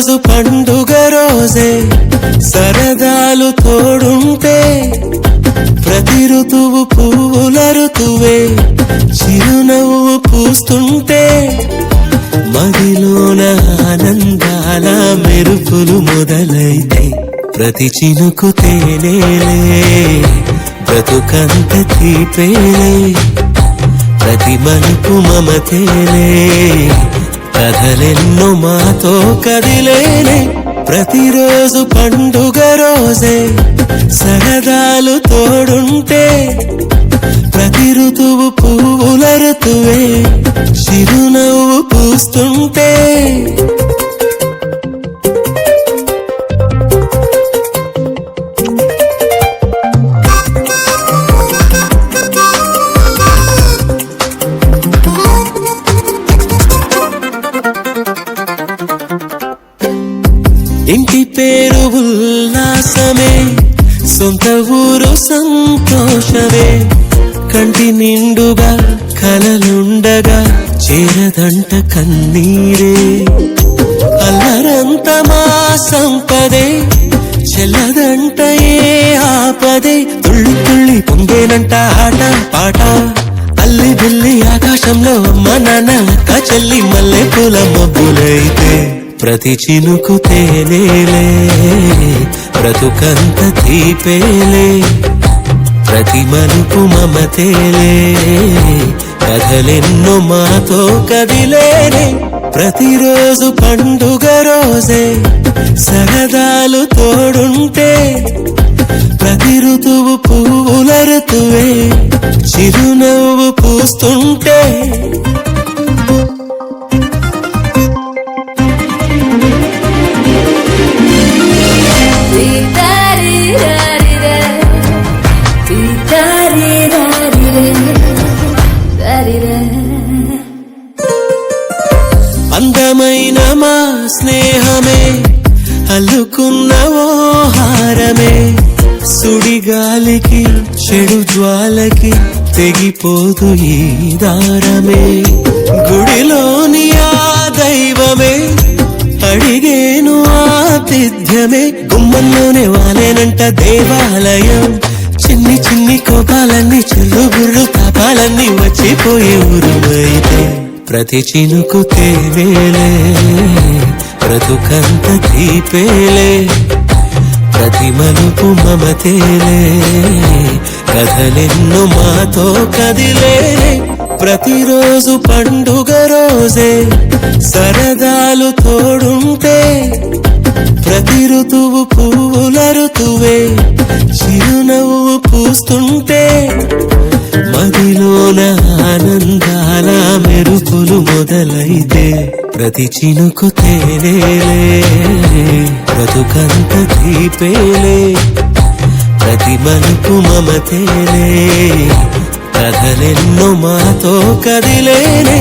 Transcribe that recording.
ప్రతిరోజు పండుగ రోజే సరదాలు తోడుంటే ప్రతి ఋతువు పువ్వుల ఋతువే చిరునవ్వు పూస్తుంటే మదిలోన ఆనందాల మెరుపులు మొదలైతే ప్రతి చినుకు తేనేలే బ్రతుకంత తీపేలే ప్రతి మలుపు మమతేలే కథలెన్నో మాతో కదిలేనే ప్రతిరోజు పండుగ రోజే సరదాలు తోడుంటే ప్రతి ఋతువు పువ్వుల ఋతువే చిరునవ్వు పూస్తుంటే ఇంటి పేరు ఉల్లాసమే సొంత ఊరు సంతోషమే కంటి నిండుగా కలలుండగా చేరదంట కన్నీరే అల్లరంత మా సంపదే చెల్లదంట ఏ ఆపదే తుళ్ళి తుళ్ళి పొంగేనంట ఆట పాట అల్లి బిల్లి ఆకాశంలో అమ్మ నాన్న అక్క చెల్లి మల్లె పూల మబ్బులైతే ప్రతి చినుకు తేనేలే బ్రతుకంత తీపేలే ప్రతి మలుపు మమతేలే కథలెన్నో మాతో కదిలేనే ప్రతిరోజు పండుగ రోజే సరదాలు తోడుంటే ప్రతి ఋతువు పువ్వుల ఋతువే చిరునవ్వు పూస్తుంటే అందమైన మా స్నేహమే అల్లుకున్న ఓ హారమే సుడిగాలికి చెడు జ్వాలకి తెగిపోదు ఈ దారమే గుడిలోని ఆ దైవమే అడిగేను ఆతిథ్యమే గుమ్మంలోనే వాలేనంట దేవాలయం చిన్ని చిన్ని కోపాలన్నీ చెల్లు బుర్రు తాపాలన్నీ వచ్చిపోయే ఊరుమైతే ప్రతి చినుకు తేనేలే బ్రతుకంత తీపేలే ప్రతి మలుపు మమతేలే కథలెన్నో మాతో కదిలేనే ప్రతిరోజు పండుగ రోజే సరదాలు తోడుంటే ప్రతి ఋతువు పువ్వుల ఋతువే చిరునవ్వు పూస్తుంటే మదిలోన ఆనందాల మెరుపులు మొదలైతే ప్రతి చినుకు తేనేలే బ్రతుకంత తీపేలే ప్రతి మలుపు మమతేలే కథలెన్నో మాతో కదిలేనే